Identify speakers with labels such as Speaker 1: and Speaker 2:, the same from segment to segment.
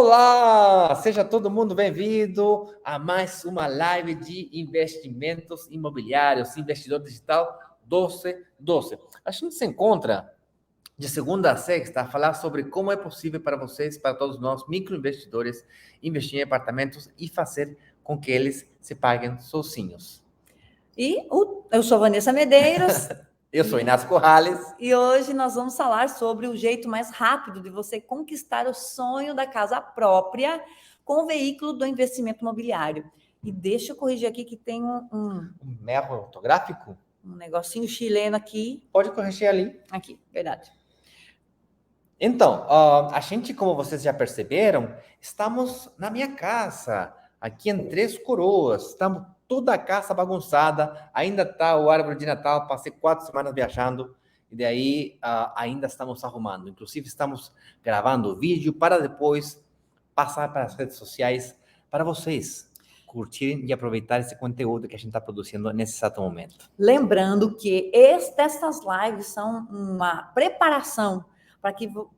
Speaker 1: Olá! Seja todo mundo bem-vindo a mais uma live de investimentos imobiliários, investidor digital 1212. A gente se encontra de segunda a sexta a falar sobre como é possível para vocês, para todos nós, microinvestidores, investir em apartamentos e fazer com que eles se paguem sozinhos.
Speaker 2: Eu sou Vanessa Medeiros.
Speaker 1: Eu sou Inácio Corrales.
Speaker 2: E hoje nós vamos falar sobre o jeito mais rápido de você conquistar o sonho da casa própria com o veículo do investimento imobiliário. E deixa eu corrigir aqui que tem um
Speaker 1: erro ortográfico?
Speaker 2: Um negocinho chileno aqui.
Speaker 1: Pode corrigir ali.
Speaker 2: Aqui, verdade.
Speaker 1: Então, a gente, como vocês já perceberam, estamos na minha casa, aqui em Três Coroas. Estamos toda a casa bagunçada, ainda está o árvore de Natal, passei 4 semanas viajando, e daí ainda estamos arrumando. Inclusive, estamos gravando o vídeo para depois passar para as redes sociais para vocês curtirem e aproveitar esse conteúdo que a gente está produzindo nesse exato momento.
Speaker 2: Lembrando que essas lives são uma preparação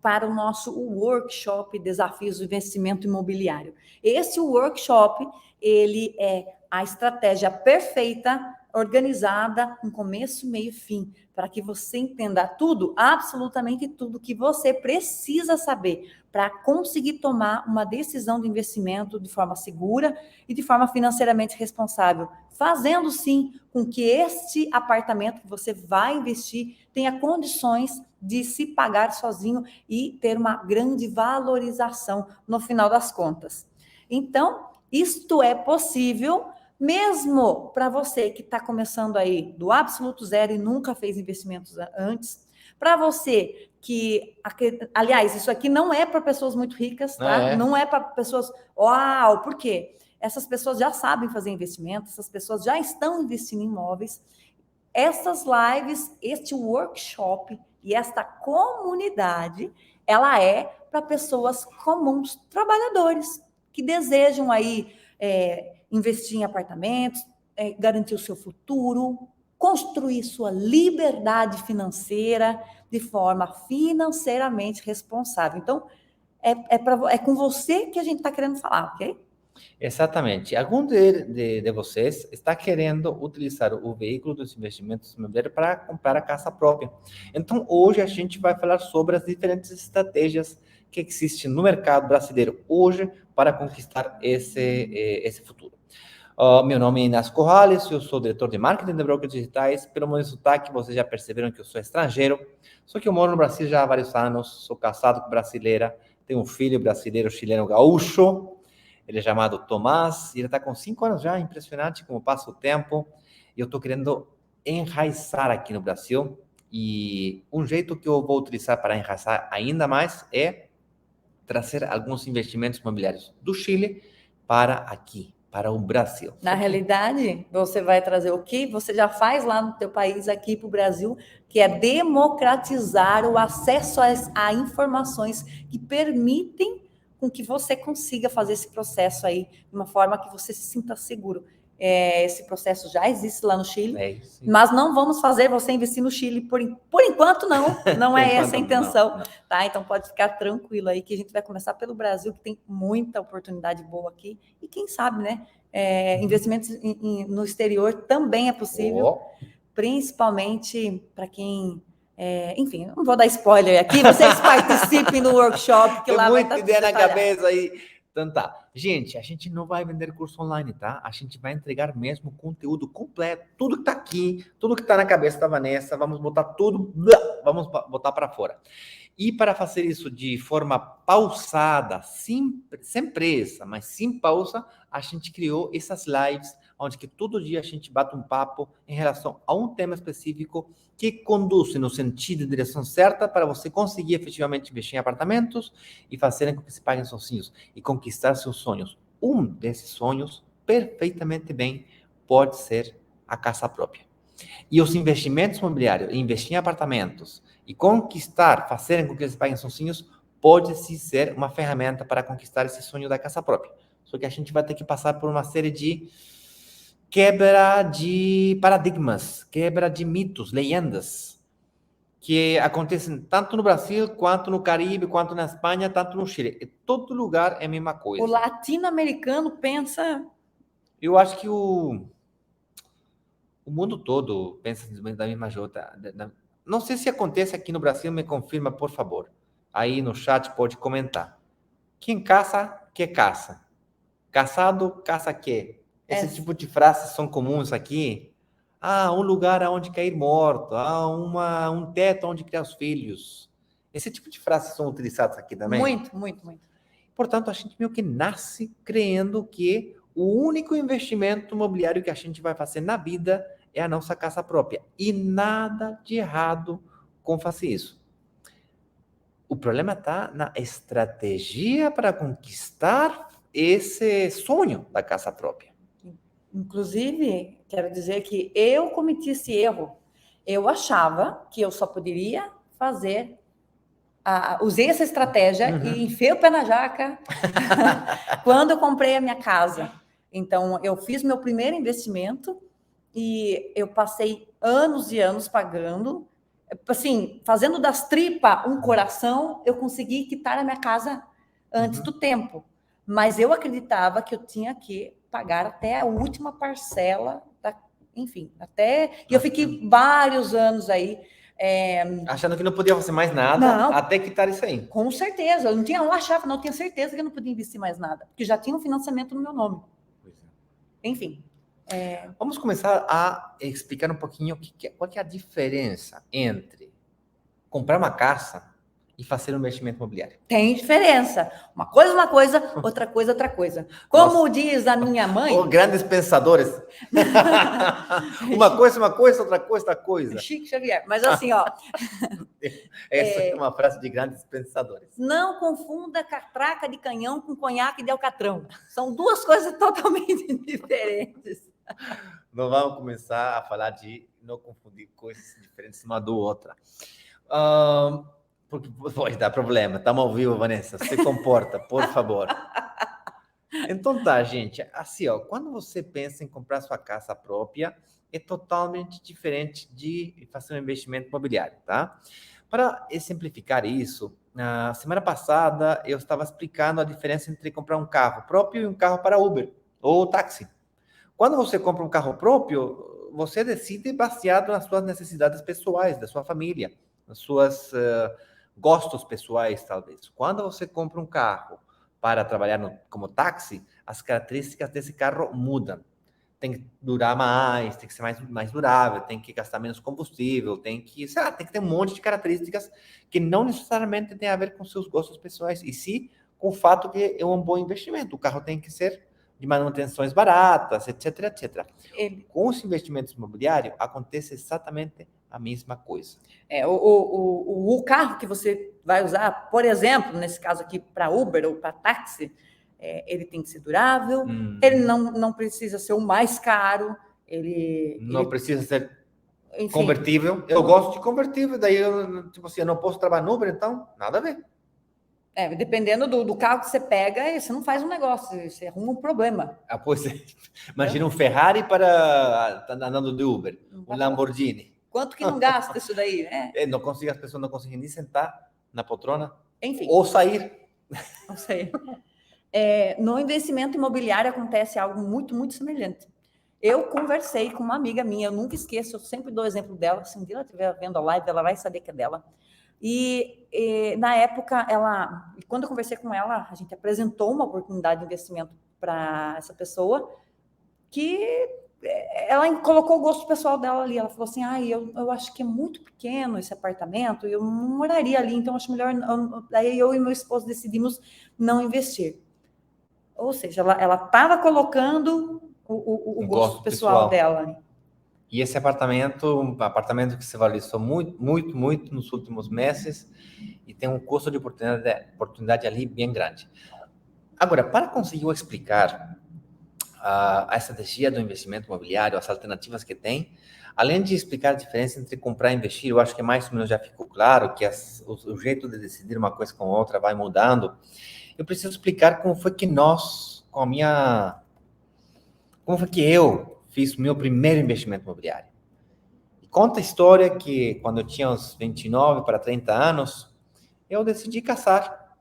Speaker 2: para o nosso workshop Desafios do Investimento Imobiliário. Esse workshop, ele é a estratégia perfeita, organizada, com começo, meio e fim, para que você entenda tudo, absolutamente tudo que você precisa saber para conseguir tomar uma decisão de investimento de forma segura e de forma financeiramente responsável, fazendo sim com que este apartamento que você vai investir tenha condições de se pagar sozinho e ter uma grande valorização no final das contas. Então, isto é possível mesmo para você que está começando aí do absoluto zero e nunca fez investimentos antes, para você que, aliás, isso aqui não é para pessoas muito ricas, tá? Não é para pessoas, uau, por quê? Essas pessoas já sabem fazer investimento, essas pessoas já estão investindo em imóveis. Essas lives, este workshop e esta comunidade, ela é para pessoas comuns, trabalhadores, que desejam aí investir em apartamentos, garantir o seu futuro, construir sua liberdade financeira de forma financeiramente responsável. Então, é com você que a gente está querendo falar, ok?
Speaker 1: Exatamente. Algum de vocês está querendo utilizar o veículo dos investimentos imobiliários para comprar a casa própria. Então, hoje a gente vai falar sobre as diferentes estratégias que existem no mercado brasileiro hoje para conquistar esse futuro. Meu nome é Inácio Corrales, eu sou diretor de marketing de brokers digitais. Pelo meu sotaque, vocês já perceberam que eu sou estrangeiro, só que eu moro no Brasil já há vários anos, sou casado com brasileira, tenho um filho brasileiro, chileno, gaúcho. Ele é chamado Tomás, e ele está com 5 anos já, impressionante como passa o tempo. E eu estou querendo enraizar aqui no Brasil, e um jeito que eu vou utilizar para enraizar ainda mais é trazer alguns investimentos imobiliários do Chile para aqui, para o Brasil.
Speaker 2: Na realidade, você vai trazer o que você já faz lá no teu país, aqui para o Brasil, que é democratizar o acesso a informações que permitem com que você consiga fazer esse processo aí de uma forma que você se sinta seguro. Esse processo já existe lá no Chile, mas não vamos fazer você investir no Chile por enquanto, não é essa a intenção, não. Tá? Então pode ficar tranquilo aí que a gente vai começar pelo Brasil, que tem muita oportunidade boa aqui, e quem sabe, né, investimentos no exterior também é possível, principalmente para quem... enfim, não vou dar spoiler aqui, vocês participem do workshop, que lá vai estar
Speaker 1: muita ideia na cabeça aí. Então tá. Gente, a gente não vai vender curso online, tá? A gente vai entregar mesmo conteúdo completo, tudo que tá aqui, tudo que tá na cabeça da Vanessa, vamos botar tudo, vamos botar para fora. E para fazer isso de forma pausada, sem pressa, mas sem pausa, a gente criou essas lives, onde que todo dia a gente bate um papo em relação a um tema específico que conduz no sentido e direção certa para você conseguir efetivamente investir em apartamentos e fazer com que se paguem sozinhos e conquistar seus sonhos. Um desses sonhos, perfeitamente bem, pode ser a casa própria. E os investimentos imobiliários, investir em apartamentos e conquistar, fazer com que eles paguem sozinhos, pode sim ser uma ferramenta para conquistar esse sonho da casa própria. Só que a gente vai ter que passar por uma série de quebra de paradigmas, quebra de mitos, leyendas. que acontecem tanto no Brasil, quanto no Caribe, quanto na Espanha, tanto no Chile. Em todo lugar é a mesma coisa.
Speaker 2: O latino-americano pensa...
Speaker 1: Eu acho que o mundo todo pensa da mesma jota. Não sei se acontece aqui no Brasil, me confirma, por favor. Aí no chat pode comentar. Quem caça, que caça. Casado, caça que. Esse tipo de frases são comuns aqui. Ah, um lugar aonde cair morto. Ah, um teto onde criar os filhos. Esse tipo de frases são utilizadas aqui também.
Speaker 2: Muito, muito, muito.
Speaker 1: Portanto, a gente meio que nasce crendo que o único investimento imobiliário que a gente vai fazer na vida é a nossa casa própria. E nada de errado com fazer isso. O problema está na estratégia para conquistar esse sonho da casa própria.
Speaker 2: Inclusive, quero dizer que eu cometi esse erro. Eu achava que eu só poderia fazer... usei essa estratégia e enfiei o pé na jaca quando eu comprei a minha casa. Então, eu fiz meu primeiro investimento e eu passei anos e anos pagando, assim, fazendo das tripas um coração, eu consegui quitar a minha casa antes do tempo. Mas eu acreditava que eu tinha que pagar até a última parcela, enfim, até... E eu fiquei vários anos aí...
Speaker 1: achando que não podia fazer mais nada,
Speaker 2: não,
Speaker 1: até quitar isso aí.
Speaker 2: Com certeza, eu achava, não, eu tinha certeza que eu não podia investir mais nada, porque já tinha um financiamento no meu nome. Enfim.
Speaker 1: Vamos começar a explicar um pouquinho qual que é a diferença entre comprar uma casa e fazer um investimento imobiliário.
Speaker 2: Tem diferença. Uma coisa, outra coisa. Como Nossa. Diz a minha mãe...
Speaker 1: Oh, grandes pensadores. uma coisa, outra coisa.
Speaker 2: Chique Xavier. Mas assim, ó...
Speaker 1: Essa é uma frase de grandes pensadores.
Speaker 2: Não confunda catraca de canhão com conhaque de alcatrão. São duas coisas totalmente diferentes.
Speaker 1: Não vamos começar a falar de não confundir coisas diferentes uma do outra. Porque pode dar problema. Estamos ao vivo, Vanessa. Se comporta, por favor. Então tá, gente. Assim, ó, quando você pensa em comprar sua casa própria, é totalmente diferente de fazer um investimento imobiliário, tá? Para exemplificar isso, na semana passada eu estava explicando a diferença entre comprar um carro próprio e um carro para Uber ou táxi. Quando você compra um carro próprio, você decide baseado nas suas necessidades pessoais, da sua família, nas suas gostos pessoais, talvez. Quando você compra um carro para trabalhar como táxi, as características desse carro mudam. Tem que durar mais, tem que ser mais durável, tem que gastar menos combustível, tem que ter um monte de características que não necessariamente tem a ver com seus gostos pessoais, e sim com o fato que é um bom investimento. O carro tem que ser de manutenções baratas, etc, etc. Com os investimentos imobiliários, acontece exatamente a mesma coisa.
Speaker 2: O carro que você vai usar, por exemplo, nesse caso aqui, para Uber ou para táxi, ele tem que ser durável, ele não precisa ser o mais caro, ele
Speaker 1: precisa ser convertível. Eu gosto de convertível, daí eu não posso trabalhar no Uber, então nada a ver.
Speaker 2: Dependendo do carro que você pega, você não faz um negócio, você arruma um problema.
Speaker 1: Pois é. Imagina um Ferrari para andando de Uber, um Lamborghini.
Speaker 2: Quanto que não gasta isso daí, né?
Speaker 1: As pessoas não conseguem nem sentar na poltrona.
Speaker 2: Enfim.
Speaker 1: Ou sair.
Speaker 2: Não sei. No investimento imobiliário acontece algo muito, muito semelhante. Eu conversei com uma amiga minha, eu nunca esqueço, eu sempre dou o exemplo dela, se um dia ela estiver vendo a live, ela vai saber que é dela. E na época, quando eu conversei com ela, a gente apresentou uma oportunidade de investimento para essa pessoa, que ela colocou o gosto pessoal dela ali. Ela falou assim, eu acho que é muito pequeno esse apartamento, eu não moraria ali, então acho melhor... Daí eu e meu esposo decidimos não investir. Ou seja, ela estava colocando o gosto pessoal dela ali.
Speaker 1: E esse apartamento que se valorizou muito, muito, muito nos últimos meses e tem um custo de oportunidade ali bem grande. Agora, para conseguir explicar a estratégia do investimento imobiliário, as alternativas que tem, além de explicar a diferença entre comprar e investir, eu acho que mais ou menos já ficou claro que o jeito de decidir uma coisa com outra vai mudando. Eu preciso explicar como foi que como foi que eu fiz o meu primeiro investimento imobiliário. E conta a história que quando eu tinha uns 29 para 30 anos, eu decidi casar.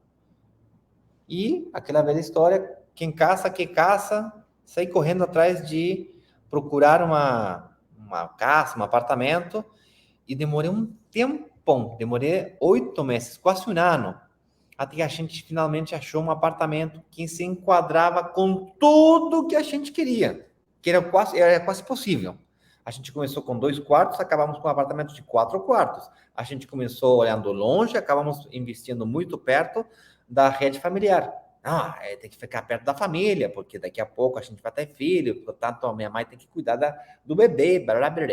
Speaker 1: E aquela velha história, quem caça, que caça, saí correndo atrás de procurar uma casa, um apartamento, e demorei um tempão, demorei 8 meses, quase um ano, até que a gente finalmente achou um apartamento que se enquadrava com tudo que a gente queria, que era quase possível. A gente começou com 2 quartos, acabamos com um apartamento de 4 quartos. A gente começou olhando longe, acabamos investindo muito perto da rede familiar. Tem que ficar perto da família, porque daqui a pouco a gente vai ter filho, portanto, a minha mãe tem que cuidar do bebê, blá, blá, blá.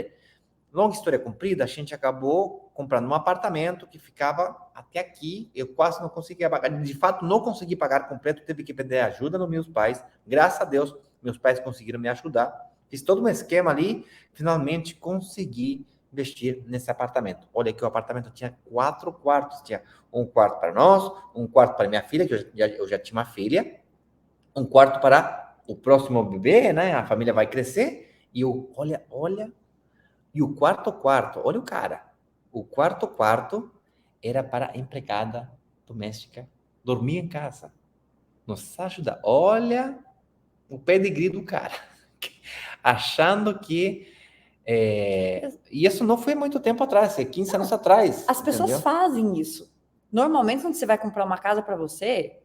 Speaker 1: Longa história comprida, a gente acabou comprando um apartamento que ficava até aqui. Eu quase não conseguia pagar, de fato, não consegui pagar completo, teve que pedir ajuda nos meus pais. Graças a Deus, meus pais conseguiram me ajudar. Fiz todo um esquema ali, finalmente consegui investir nesse apartamento. Olha que o apartamento tinha 4 quartos, tinha um quarto para nós, um quarto para minha filha, que eu já tinha uma filha, um quarto para o próximo bebê, né? A família vai crescer, e olha, e o quarto, olha o cara. O quarto era para a empregada doméstica dormir em casa. Nos ajuda. Olha o pedigree do cara. Achando que... E isso não foi muito tempo atrás, é 15 anos atrás.
Speaker 2: As pessoas
Speaker 1: entendeu?
Speaker 2: fazem isso. Normalmente, quando você vai comprar uma casa para você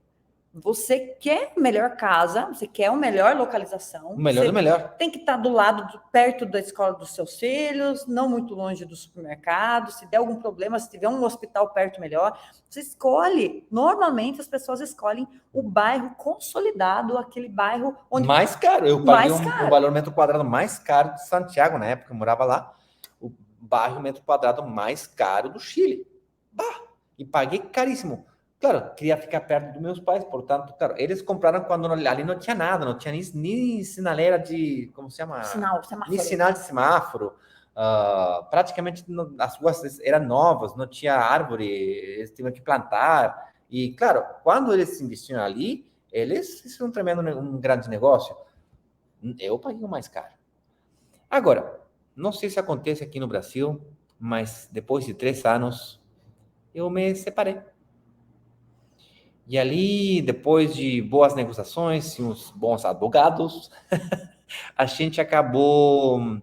Speaker 2: quer a melhor casa, você quer a melhor localização.
Speaker 1: O melhor do melhor.
Speaker 2: Tem que estar do lado, perto da escola dos seus filhos, não muito longe do supermercado. Se der algum problema, se tiver um hospital perto, melhor. Você escolhe. Normalmente, as pessoas escolhem o bairro consolidado, aquele bairro onde...
Speaker 1: Mais caro. Eu paguei um valor metro quadrado mais caro de Santiago, na época eu morava lá. O bairro metro quadrado mais caro do Chile. E paguei caríssimo. Claro, queria ficar perto dos meus pais, portanto, claro, eles compraram quando ali não tinha nada, não tinha nem sinaleira de, como se chama?
Speaker 2: Semáforo.
Speaker 1: Nem sinal de semáforo. Praticamente as ruas eram novas, não tinha árvore, eles tinham que plantar. E, claro, quando eles investiram ali, eles fizeram um grande negócio. Eu paguei o mais caro. Agora, não sei se acontece aqui no Brasil, mas depois de 3 anos, eu me separei. E ali, depois de boas negociações e uns bons advogados, a gente acabou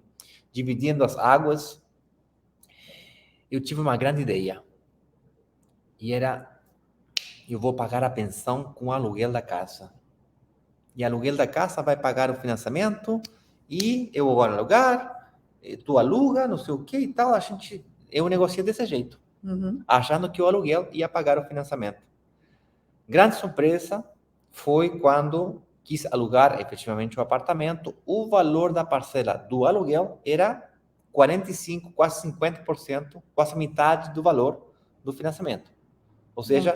Speaker 1: dividindo as águas. Eu tive uma grande ideia. E era, eu vou pagar a pensão com o aluguel da casa. E o aluguel da casa vai pagar o financiamento e eu vou alugar, tu aluga, não sei o que e tal. Eu negociei desse jeito, achando que o aluguel ia pagar o financiamento. Grande surpresa foi quando quis alugar efetivamente o apartamento. O valor da parcela do aluguel era 45%, quase 50%, quase metade do valor do financiamento. Ou seja,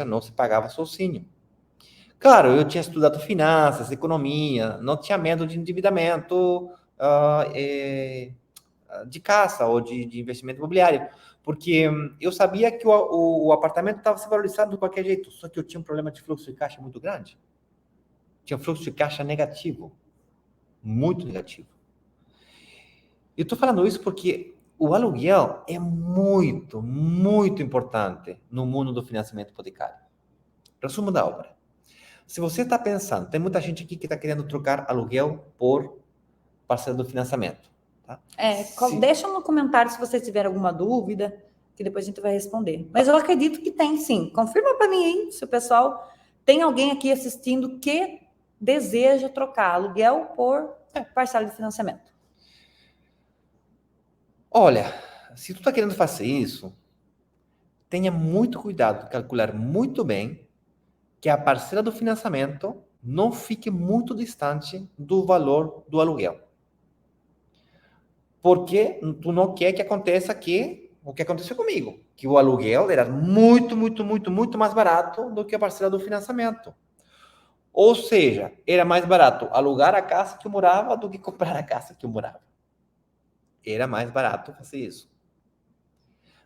Speaker 1: não se pagava sozinho. Claro, eu tinha estudado finanças, economia, não tinha medo de endividamento de casa ou de investimento imobiliário, porque eu sabia que o apartamento estava se valorizando de qualquer jeito, só que eu tinha um problema de fluxo de caixa muito grande. Tinha um fluxo de caixa negativo, muito negativo. Eu estou falando isso porque o aluguel é muito, muito importante no mundo do financiamento hipotecário. Resumo da obra. Se você está pensando, tem muita gente aqui que está querendo trocar aluguel por parcela do financiamento. Tá?
Speaker 2: Deixa no comentário se vocês tiverem alguma dúvida, que depois a gente vai responder. Mas eu acredito que tem, sim. Confirma para mim aí, se o pessoal... Tem alguém aqui assistindo que deseja trocar aluguel por parcela de financiamento.
Speaker 1: Olha, se tu está querendo fazer isso, tenha muito cuidado, calcular muito bem que a parcela do financiamento não fique muito distante do valor do aluguel. Porque tu não quer que aconteça o que aconteceu comigo, que o aluguel era muito, muito, muito, muito mais barato do que a parcela do financiamento. Ou seja, era mais barato alugar a casa que eu morava do que comprar a casa que eu morava. Era mais barato fazer isso.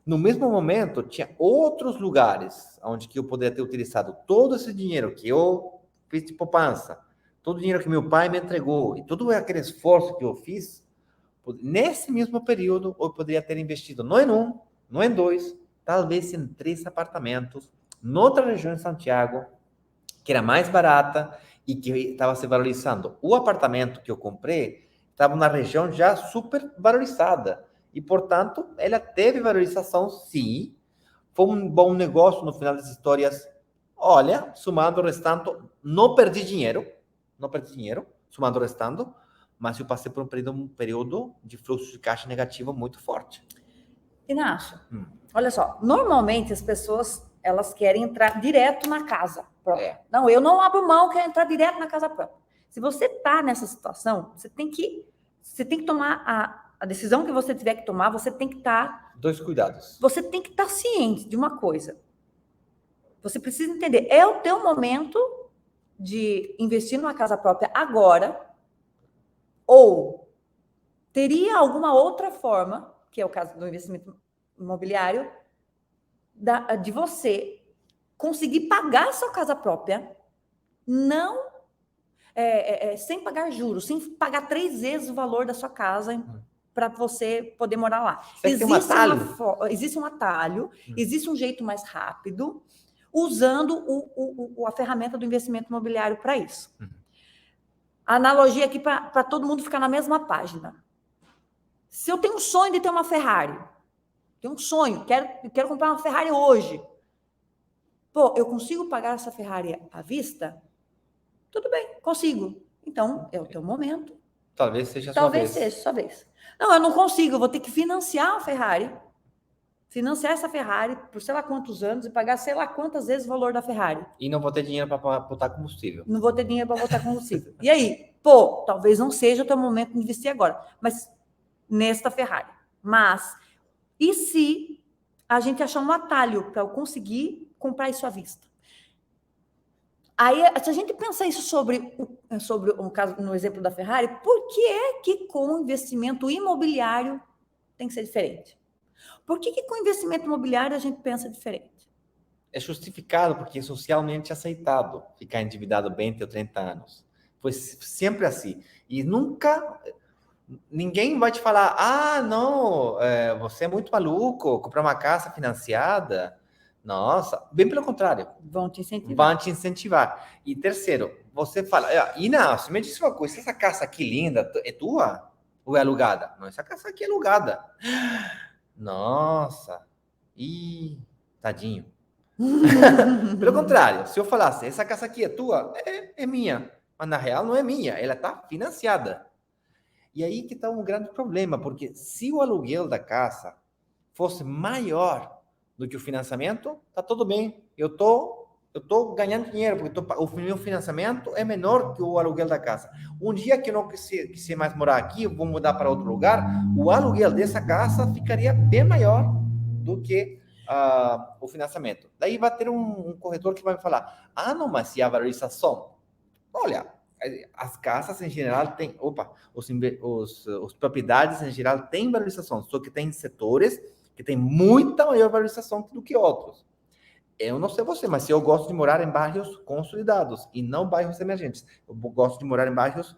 Speaker 1: No mesmo momento, tinha outros lugares onde que eu poderia ter utilizado todo esse dinheiro que eu fiz de poupança, todo o dinheiro que meu pai me entregou e todo aquele esforço que eu fiz Nesse mesmo período, eu poderia ter investido não em um, não em dois, talvez em 3 apartamentos, noutra região de Santiago, que era mais barata e que estava se valorizando. O apartamento que eu comprei estava na região já super valorizada e, portanto, ela teve valorização, sim. Foi um bom negócio no final das histórias. Olha, somando o restante, não perdi dinheiro, somando o restante, mas eu passei por um período de fluxo de caixa negativo muito forte.
Speaker 2: Inácio, olha só, normalmente as pessoas, elas querem entrar direto na casa própria. Não, eu não abro mão, quero entrar direto na casa própria. Se você está nessa situação, você tem que tomar a decisão que você tiver que tomar, você tem que estar...
Speaker 1: Dois cuidados.
Speaker 2: Você tem que estar ciente de uma coisa. Você precisa entender, é o teu momento de investir numa casa própria agora, ou teria alguma outra forma, que é o caso do investimento imobiliário, de você conseguir pagar a sua casa própria, não sem pagar juros, sem pagar 3 vezes o valor da sua casa para você poder morar lá. Existe um atalho, existe um jeito mais rápido, usando a ferramenta do investimento imobiliário para isso. A analogia aqui para todo mundo ficar na mesma página. Se eu tenho um sonho de ter uma Ferrari, tenho um sonho, quero comprar uma Ferrari hoje. Pô, eu consigo pagar essa Ferrari à vista? Tudo bem, consigo. Então, é o teu momento.
Speaker 1: Talvez seja a sua vez.
Speaker 2: Talvez seja a sua vez. Não, eu não consigo, eu vou ter que financiar a Ferrari, financiar essa Ferrari por sei lá quantos anos e pagar sei lá quantas vezes o valor da Ferrari.
Speaker 1: E não vou ter dinheiro para botar combustível.
Speaker 2: Não vou ter dinheiro para botar combustível. E aí? Pô, talvez não seja o teu momento de investir agora, mas nesta Ferrari. Mas, e se a gente achar um atalho para eu conseguir comprar isso à vista? Aí, se a gente pensar isso sobre o caso, no exemplo da Ferrari, por que é que com o investimento imobiliário tem que ser diferente? Por que com o investimento imobiliário a gente pensa diferente?
Speaker 1: É justificado porque é socialmente aceitado ficar endividado 20 ou 30 anos. Foi sempre assim. E nunca... Ninguém vai te falar, não, você é muito maluco, comprar uma casa financiada. Nossa, bem pelo contrário.
Speaker 2: Vão te incentivar.
Speaker 1: Vão te incentivar. E terceiro, você fala, Inácio, me diz uma coisa, essa casa aqui linda é tua ou é alugada? Não, essa casa aqui é alugada. Nossa, tadinho. Pelo contrário, se eu falasse, essa casa aqui é tua, é minha. Mas na real não é minha, ela está financiada. E aí que está um grande problema, porque se o aluguel da casa fosse maior do que o financiamento, tá tudo bem. Eu tô ganhando dinheiro, porque o meu financiamento é menor que o aluguel da casa. Um dia que eu não quiser mais morar aqui, eu vou mudar para outro lugar, o aluguel dessa casa ficaria bem maior do que o financiamento. Daí vai ter um corretor que vai me falar, não, mas e a valorização? Olha, as casas em geral têm, os propriedades em geral têm valorização, só que tem setores que têm muita maior valorização do que outros. Eu não sei você, mas eu gosto de morar em bairros consolidados e não bairros emergentes. Eu gosto de morar em bairros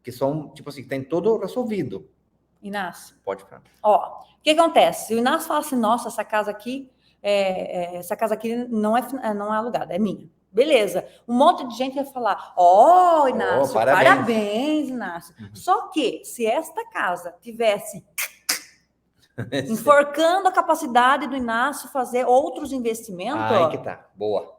Speaker 1: que são, tipo assim, que tem tudo resolvido.
Speaker 2: Inácio.
Speaker 1: Pode falar.
Speaker 2: Ó, o que acontece? O Inácio fala assim, nossa, essa casa aqui não é alugada, é minha. Beleza. Um monte de gente vai falar, Inácio, parabéns, Inácio. Só que, se esta casa tivesse enforcando a capacidade do Inácio fazer outros investimentos...
Speaker 1: Aí que tá, boa.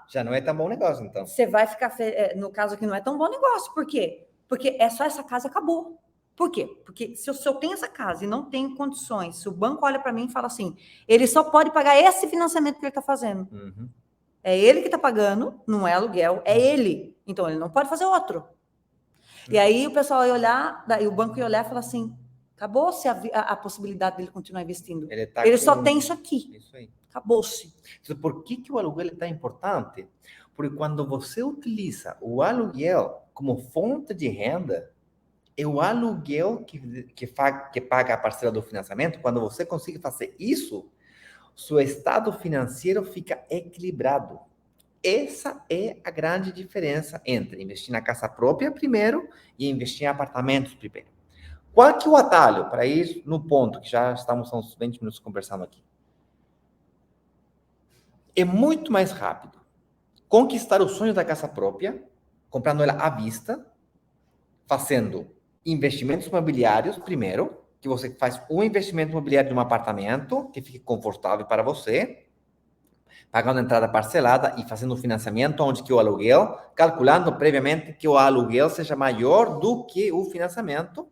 Speaker 2: Já
Speaker 1: não é tão bom negócio, então.
Speaker 2: Você vai ficar, no caso aqui, não é tão bom negócio. Por quê? Porque é só essa casa, acabou. Por quê? Porque se eu tenho essa casa e não tenho condições, se o banco olha para mim e fala assim, ele só pode pagar esse financiamento que ele está fazendo. É ele que está pagando, não é aluguel, é ele. Então, ele não pode fazer outro. E aí o pessoal ia olhar, daí o banco ia olhar e falar assim, acabou-se a possibilidade dele continuar investindo. Ele só tem isso aqui.
Speaker 1: Isso aí.
Speaker 2: Acabou-se.
Speaker 1: Por que o aluguel é tão importante? Porque quando você utiliza o aluguel como fonte de renda, é o aluguel que paga a parcela do financiamento. Quando você consegue fazer isso, seu estado financeiro fica equilibrado. Essa é a grande diferença entre investir na casa própria primeiro e investir em apartamentos primeiro. Qual que é o atalho para ir no ponto, que já estamos há uns 20 minutos conversando aqui? É muito mais rápido conquistar o sonho da casa própria, comprando ela à vista, fazendo investimentos imobiliários primeiro, que você faz um investimento imobiliário de um apartamento que fique confortável para você, pagando entrada parcelada e fazendo um financiamento onde que o aluguel, calculando previamente que o aluguel seja maior do que o financiamento.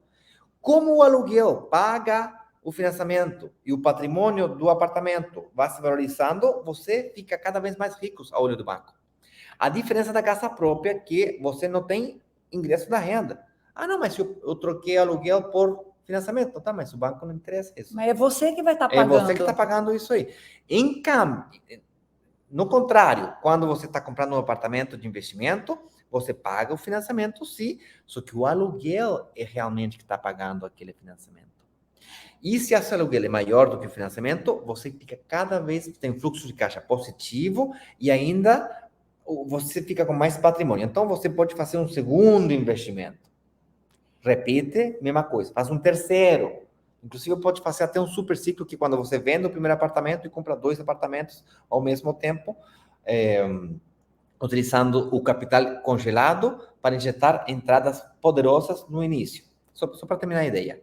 Speaker 1: Como o aluguel paga o financiamento e o patrimônio do apartamento vai se valorizando, você fica cada vez mais rico ao olho do banco. A diferença da casa própria é que você não tem ingresso da renda. Ah, não, mas eu troquei aluguel por financiamento. Tá, mas o banco não interessa isso.
Speaker 2: Mas é você que vai estar
Speaker 1: É
Speaker 2: pagando.
Speaker 1: você que está pagando isso aí. No contrário, quando você está comprando um apartamento de investimento, você paga o financiamento, sim, só que o aluguel é realmente que está pagando aquele financiamento. E se esse aluguel é maior do que o financiamento, você fica cada vez, tem fluxo de caixa positivo e ainda você fica com mais patrimônio. Então, você pode fazer um segundo investimento. Repite, mesma coisa. Faz um terceiro. Inclusive, pode fazer até um super ciclo que quando você vende o primeiro apartamento e compra 2 apartamentos ao mesmo tempo, utilizando o capital congelado para injetar entradas poderosas no início. Só para terminar a ideia.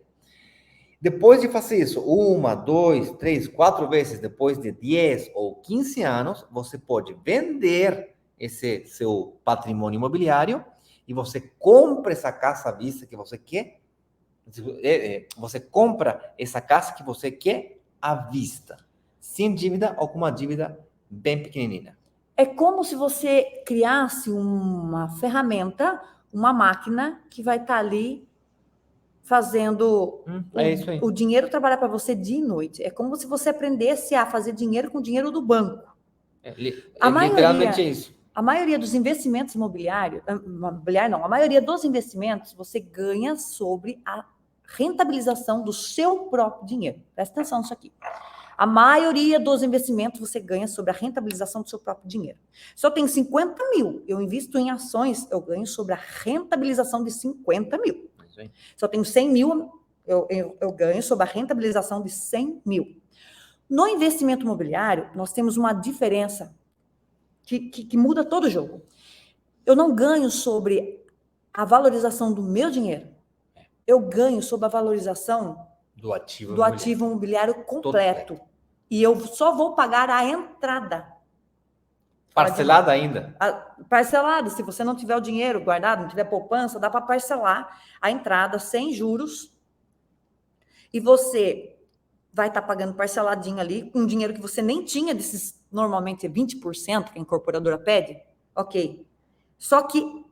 Speaker 1: Depois de fazer isso, 1, 2, 3, 4 vezes, depois de 10 ou 15 anos, você pode vender esse seu patrimônio imobiliário e você compra essa casa à vista que você quer. Você compra essa casa que você quer à vista, sem dívida ou com uma dívida bem pequenininha.
Speaker 2: É como se você criasse uma ferramenta, uma máquina que vai estar ali fazendo
Speaker 1: isso aí.
Speaker 2: o dinheiro trabalhar para você dia e noite. É como se você aprendesse a fazer dinheiro com o dinheiro do banco.
Speaker 1: Literalmente é isso.
Speaker 2: A maioria dos investimentos imobiliários, a maioria dos investimentos você ganha sobre a rentabilização do seu próprio dinheiro. Presta atenção nisso aqui. A maioria dos investimentos você ganha sobre a rentabilização do seu próprio dinheiro. Se eu tenho 50 mil, eu invisto em ações, eu ganho sobre a rentabilização de 50 mil. Se eu tenho 100 mil, eu ganho sobre a rentabilização de 100 mil. No investimento imobiliário, nós temos uma diferença que muda todo o jogo. Eu não ganho sobre a valorização do meu dinheiro. Eu ganho sobre a valorização
Speaker 1: do ativo
Speaker 2: imobiliário completo. E eu só vou pagar a entrada.
Speaker 1: Parcelada ainda?
Speaker 2: Parcelado. Se você não tiver o dinheiro guardado, não tiver poupança, dá para parcelar a entrada sem juros. E você vai estar pagando parceladinho ali, com dinheiro que você nem tinha, desses normalmente é 20% que a incorporadora pede. Ok. Só que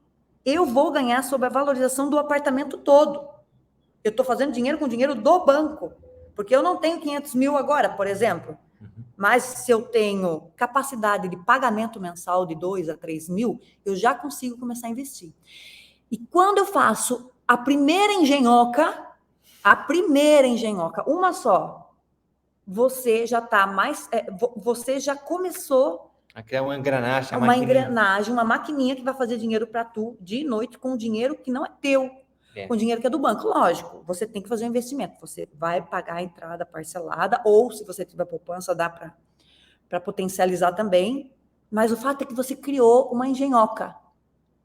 Speaker 2: eu vou ganhar sobre a valorização do apartamento todo. Eu estou fazendo dinheiro com o dinheiro do banco. Porque eu não tenho 500 mil agora, por exemplo. Mas se eu tenho capacidade de pagamento mensal de 2 a 3 mil, eu já consigo começar a investir. E quando eu faço a primeira engenhoca, uma só, você já está mais... você já começou...
Speaker 1: a criar uma engrenagem.
Speaker 2: Uma maquininha que vai fazer dinheiro para tu de noite com dinheiro que não é teu. Com dinheiro que é do banco, lógico. Você tem que fazer um investimento. Você vai pagar a entrada parcelada, ou se você tiver poupança, dá para potencializar também. Mas o fato é que você criou uma engenhoca.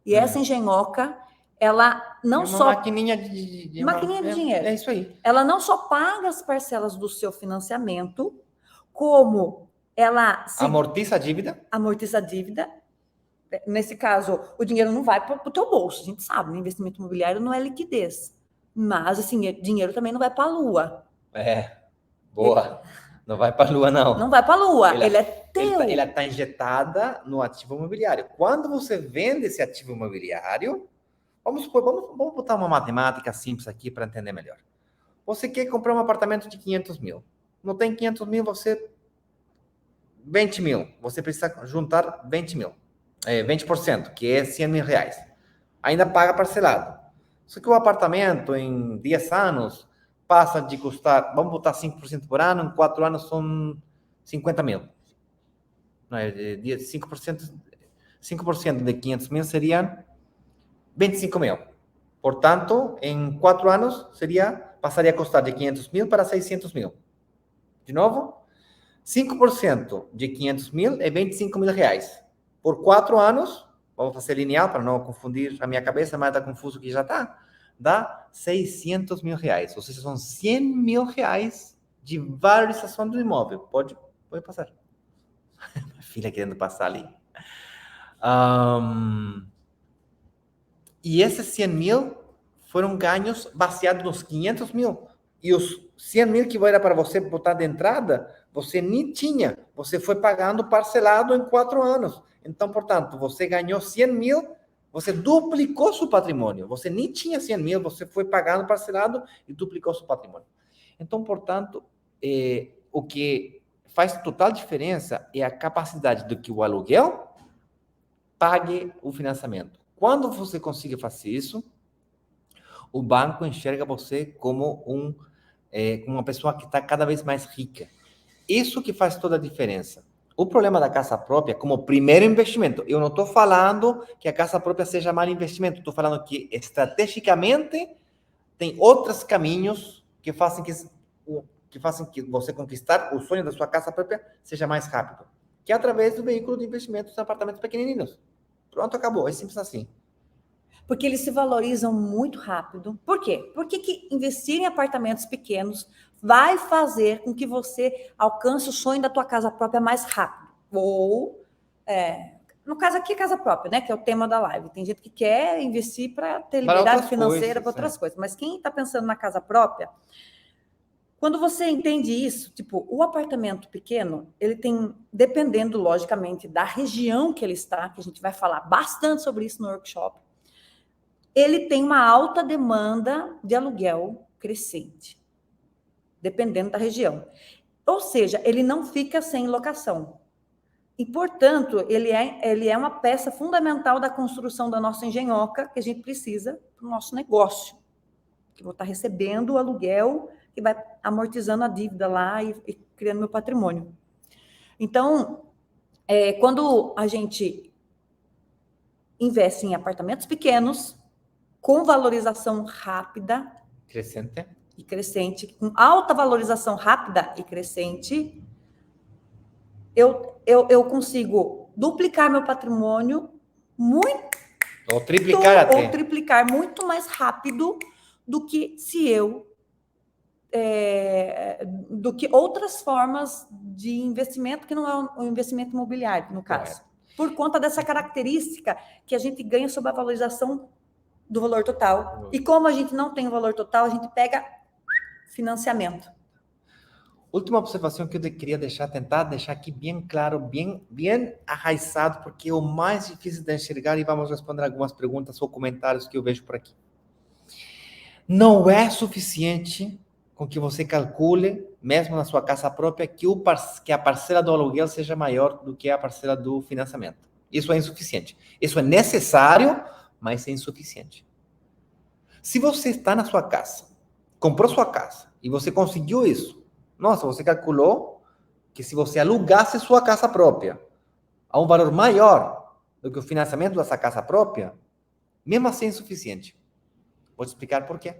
Speaker 2: E essa engenhoca, ela não só...
Speaker 1: maquininha de
Speaker 2: dinheiro.
Speaker 1: É isso aí.
Speaker 2: Ela não só paga as parcelas do seu financiamento, como ela...
Speaker 1: amortiza a dívida.
Speaker 2: Amortiza a dívida. Nesse caso, o dinheiro não vai para o teu bolso. A gente sabe, no investimento imobiliário não é liquidez. Mas, assim, dinheiro também não vai para a lua.
Speaker 1: Boa. Não vai para a lua, não.
Speaker 2: Não vai para a lua, ele é teu.
Speaker 1: Ela está injetada no ativo imobiliário. Quando você vende esse ativo imobiliário, vamos botar uma matemática simples aqui para entender melhor. Você quer comprar um apartamento de 500 mil. Não tem 500 mil, 20 mil. Você precisa juntar 20 mil. 20%, que é 100 mil reais. Ainda paga parcelado. Só que o apartamento, em 10 anos, passa de custar, vamos botar 5% por ano, em 4 anos são 50 mil. 5% de 500 mil seriam 25 mil. Portanto, em 4 anos, seria passaria a custar de 500 mil para 600 mil. De novo, 5% de 500 mil é 25 mil reais. Por 4 anos, vamos fazer linear para não confundir a minha cabeça, mas está confuso que já está, dá 600 mil reais. Ou seja, são 100 mil reais de valorização do imóvel. Pode passar. A filha querendo passar ali. E esses 100 mil foram ganhos baseados nos 500 mil. E os 100 mil que era para você botar de entrada, você nem tinha. Você foi pagando parcelado em 4 anos. Então, portanto, você ganhou 100 mil, você duplicou seu patrimônio. Você nem tinha 100 mil, você foi pagando parcelado e duplicou seu patrimônio. Então, portanto, o que faz total diferença é a capacidade do que o aluguel pague o financiamento. Quando você consegue fazer isso, o banco enxerga você como uma pessoa que está cada vez mais rica. Isso que faz toda a diferença. O problema da casa própria, como primeiro investimento, eu não estou falando que a casa própria seja mau investimento, estou falando que estrategicamente tem outros caminhos que fazem que você conquistar o sonho da sua casa própria seja mais rápido, que é através do veículo de investimentos em apartamentos pequenininhos. Pronto, acabou. É simples assim.
Speaker 2: Porque eles se valorizam muito rápido. Por quê? Porque que investir em apartamentos pequenos vai fazer com que você alcance o sonho da tua casa própria mais rápido. Ou, no caso aqui, casa própria, né? Que é o tema da live. Tem gente que quer investir para ter liberdade financeira para outras coisas. Mas quem está pensando na casa própria, quando você entende isso, tipo, o apartamento pequeno, ele tem, dependendo, logicamente, da região que ele está, que a gente vai falar bastante sobre isso no workshop, ele tem uma alta demanda de aluguel crescente, dependendo da região. Ou seja, ele não fica sem locação. E, portanto, ele é uma peça fundamental da construção da nossa engenhoca que a gente precisa para o nosso negócio. Que eu vou estar recebendo o aluguel que vai amortizando a dívida lá e criando meu patrimônio. Então, quando a gente investe em apartamentos pequenos, com valorização rápida e crescente, com alta valorização rápida e crescente, eu consigo duplicar meu patrimônio muito,
Speaker 1: ou triplicar
Speaker 2: muito mais rápido do que do que outras formas de investimento que não é um investimento imobiliário, no caso. Por conta dessa característica que a gente ganha sobre a valorização do valor total. E como a gente não tem o valor total, a gente pega financiamento.
Speaker 1: Última observação que eu queria tentar deixar aqui bem claro, bem arraizado, porque é o mais difícil de enxergar, e vamos responder algumas perguntas ou comentários que eu vejo por aqui. Não é suficiente com que você calcule, mesmo na sua casa própria, que a parcela do aluguel seja maior do que a parcela do financiamento. Isso é insuficiente. Isso é necessário, mas é insuficiente. Se você está na sua casa, comprou sua casa, e você conseguiu isso, nossa, você calculou que se você alugasse sua casa própria a um valor maior do que o financiamento dessa casa própria, mesmo assim é insuficiente. Vou te explicar por quê.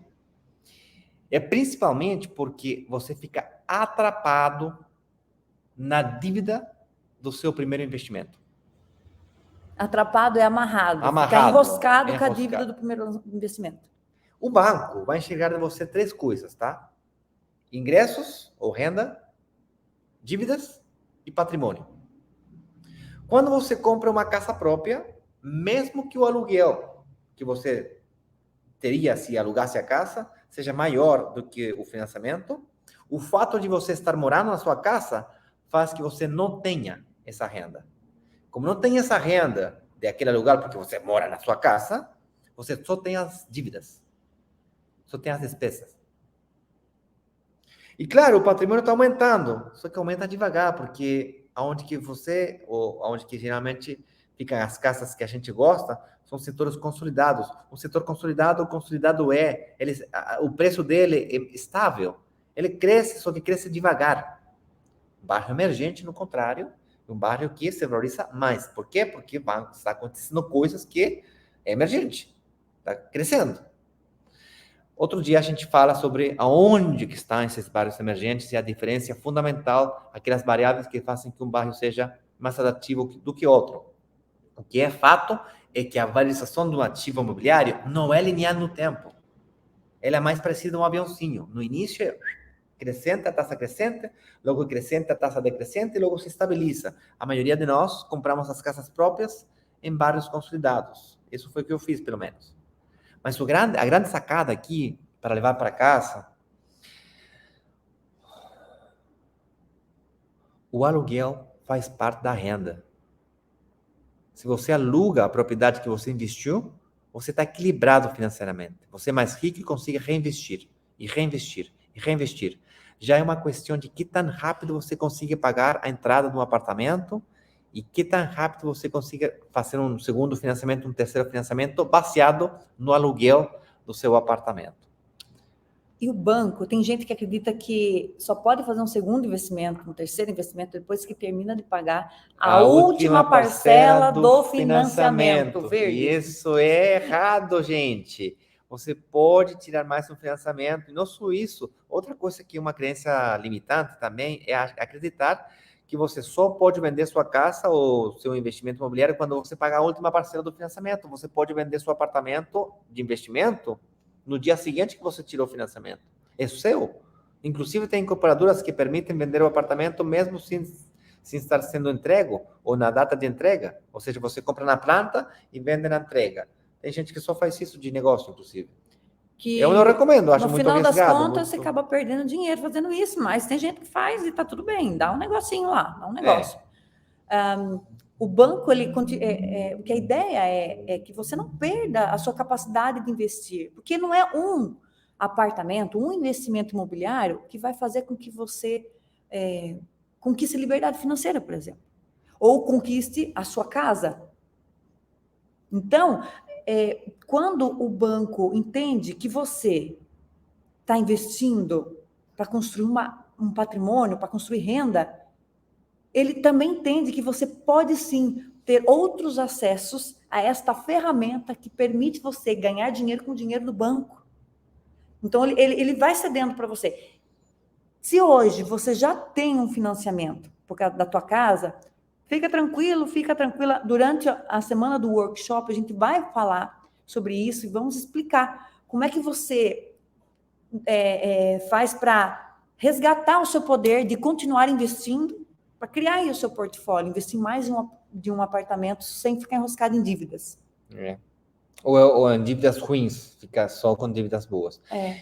Speaker 1: É principalmente porque você fica atrapado na dívida do seu primeiro investimento.
Speaker 2: Atrapado é amarrado. Fica enroscado com a dívida do primeiro investimento.
Speaker 1: O banco vai enxergar de você 3 coisas, tá? Ingressos ou renda, dívidas e patrimônio. Quando você compra uma casa própria, mesmo que o aluguel que você teria se alugasse a casa seja maior do que o financiamento, o fato de você estar morando na sua casa faz que você não tenha essa renda. Como não tem essa renda daquele aluguel porque você mora na sua casa, você só tem as dívidas, só tem as despesas. E claro, o patrimônio está aumentando, só que aumenta devagar, porque aonde que geralmente ficam as casas que a gente gosta, são setores consolidados. O setor consolidado, o preço dele é estável. Ele cresce, só que cresce devagar. Bairro emergente, no contrário, é um bairro que se valoriza mais. Por quê? Porque está acontecendo coisas que é emergente, está crescendo. Outro dia a gente fala sobre aonde que estão esses bairros emergentes e a diferença fundamental, aquelas variáveis que fazem que um bairro seja mais atrativo do que outro. O que é fato é que a valorização do ativo imobiliário não é linear no tempo. Ela é mais parecida a um aviãozinho. No início é crescente, a taxa crescente, logo crescente, a taxa decrescente e logo se estabiliza. A maioria de nós compramos as casas próprias em bairros consolidados. Isso foi o que eu fiz, pelo menos. Mas a grande sacada aqui, para levar para casa, o aluguel faz parte da renda. Se você aluga a propriedade que você investiu, você está equilibrado financeiramente. Você é mais rico e consegue reinvestir, e reinvestir, e reinvestir. Já é uma questão de que tão rápido você consegue pagar a entrada do apartamento e que tão rápido você consiga fazer um segundo financiamento, um terceiro financiamento, baseado no aluguel do seu apartamento.
Speaker 2: E o banco, tem gente que acredita que só pode fazer um segundo investimento, um terceiro investimento, depois que termina de pagar a última parcela do financiamento verde.
Speaker 1: E isso é errado, gente. Você pode tirar mais um financiamento. E não só isso, outra coisa que é uma crença limitante também é acreditar que você só pode vender sua casa ou seu investimento imobiliário quando você pagar a última parcela do financiamento. Você pode vender seu apartamento de investimento no dia seguinte que você tirou o financiamento. É seu. Inclusive, tem incorporadoras que permitem vender o apartamento mesmo sem estar sendo entregue ou na data de entrega. Ou seja, você compra na planta e vende na entrega. Tem gente que só faz isso de negócio, inclusive. Que eu não recomendo, acho muito arriscado.
Speaker 2: No final das contas, você acaba perdendo dinheiro fazendo isso, mas tem gente que faz e tá tudo bem, dá um negocinho lá, dá um negócio. O banco, o que a ideia é que você não perda a sua capacidade de investir, porque não é um apartamento, um investimento imobiliário que vai fazer com que você conquiste liberdade financeira, por exemplo, ou conquiste a sua casa. Então, quando o banco entende que você está investindo para construir um patrimônio, para construir renda, ele também entende que você pode sim ter outros acessos a esta ferramenta que permite você ganhar dinheiro com o dinheiro do banco. Então, ele vai cedendo para você. Se hoje você já tem um financiamento por causa da tua casa, fica tranquila. Durante a semana do workshop, a gente vai falar sobre isso e vamos explicar como é que você faz para resgatar o seu poder de continuar investindo, para criar aí o seu portfólio, investir mais de um apartamento sem ficar enroscado em dívidas.
Speaker 1: Ou em dívidas ruins, ficar só com dívidas boas.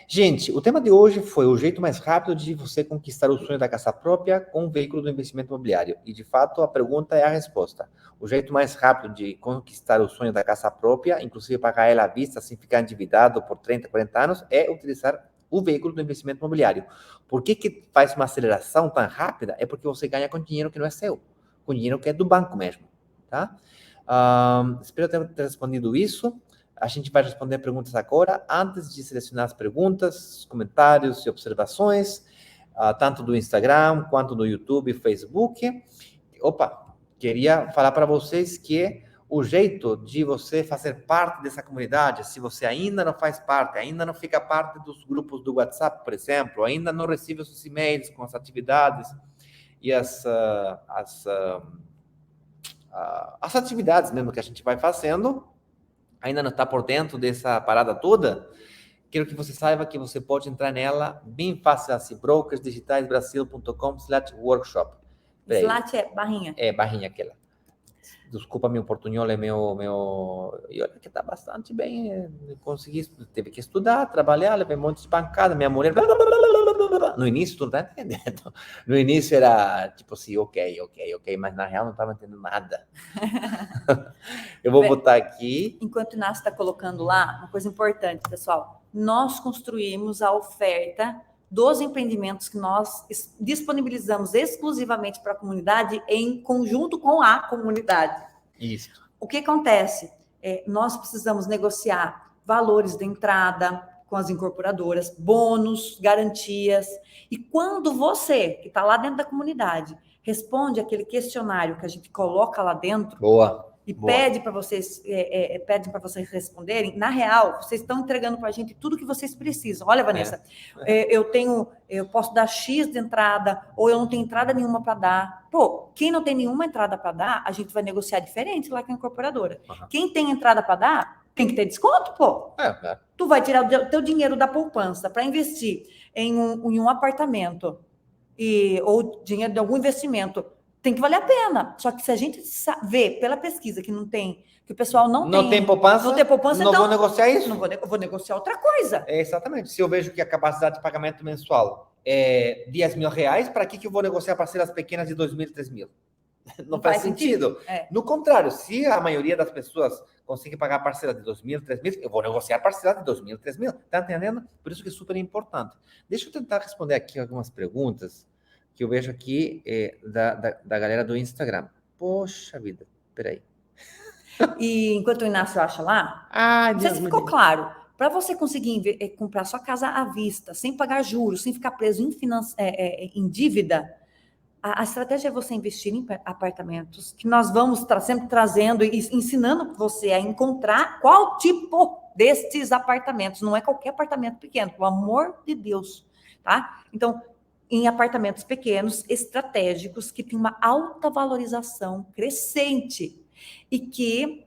Speaker 1: Gente, o tema de hoje foi o jeito mais rápido de você conquistar o sonho da casa própria com o veículo do investimento imobiliário. E, de fato, a pergunta é a resposta. O jeito mais rápido de conquistar o sonho da casa própria, inclusive pagar ela à vista, sem ficar endividado por 30, 40 anos, é utilizar o veículo do investimento imobiliário. Por que faz uma aceleração tão rápida? É porque você ganha com dinheiro que não é seu, com dinheiro que é do banco mesmo, tá? Espero ter respondido isso. A gente vai responder perguntas agora. Antes de selecionar as perguntas, comentários e observações, tanto do Instagram quanto do YouTube e Facebook. Queria falar para vocês que o jeito de você fazer parte dessa comunidade, se você ainda não faz parte, ainda não fica parte dos grupos do WhatsApp, por exemplo, ainda não recebe os e-mails com as atividades e as atividades mesmo que a gente vai fazendo, ainda não está por dentro dessa parada toda, quero que você saiba que você pode entrar nela bem fácil assim, brokersdigitaisbrasil.com/workshop.
Speaker 2: Slash é barrinha.
Speaker 1: É, barrinha aquela. Desculpa, meu portunhol é meu... E olha que tá bastante bem, teve que estudar, trabalhar, levei um monte de pancada, minha mulher... No início, tu não tá entendendo. No início era tipo assim, ok, mas na real não estava entendendo nada. Eu vou botar aqui.
Speaker 2: Enquanto o Inácio está colocando lá, uma coisa importante, pessoal. Nós construímos a oferta dos empreendimentos que nós disponibilizamos exclusivamente para a comunidade em conjunto com a comunidade.
Speaker 1: Isso.
Speaker 2: O que acontece? Nós precisamos negociar valores de entrada com as incorporadoras, bônus, garantias. E quando você, que está lá dentro da comunidade, responde aquele questionário que a gente coloca lá dentro,
Speaker 1: boa,
Speaker 2: e
Speaker 1: Boa.
Speaker 2: pedem para vocês responderem, na real, vocês estão entregando para a gente tudo que vocês precisam. Olha, Vanessa, eu posso dar X de entrada, ou eu não tenho entrada nenhuma para dar. Pô, quem não tem nenhuma entrada para dar, a gente vai negociar diferente lá com a incorporadora. Quem tem entrada para dar, tem que ter desconto, pô. Tu vai tirar o teu dinheiro da poupança para investir em um apartamento ou dinheiro de algum investimento, tem que valer a pena. Só que se a gente vê pela pesquisa que que o pessoal não tem
Speaker 1: poupança,
Speaker 2: não então,
Speaker 1: vou negociar isso.
Speaker 2: Vou negociar outra coisa.
Speaker 1: Exatamente. Se eu vejo que a capacidade de pagamento mensual é R$10.000, para que eu vou negociar parcelas pequenas de 2.000, 3.000? Não faz sentido. No contrário, se a maioria das pessoas consegue pagar parcela de 2.000, 3.000, eu vou negociar parcela de 2.000, 3.000. Tá entendendo? Por isso que é super importante. Deixa eu tentar responder aqui algumas perguntas que eu vejo aqui da galera do Instagram. Poxa vida, peraí.
Speaker 2: E enquanto o Inácio acha lá, não sei se ficou claro. Para você conseguir comprar sua casa à vista, sem pagar juros, sem ficar preso em dívida, a estratégia é você investir em apartamentos, que nós vamos sempre trazendo e ensinando você a encontrar qual tipo destes apartamentos. Não é qualquer apartamento pequeno, pelo amor de Deus, tá? Então, em apartamentos pequenos, estratégicos, que tem uma alta valorização crescente e que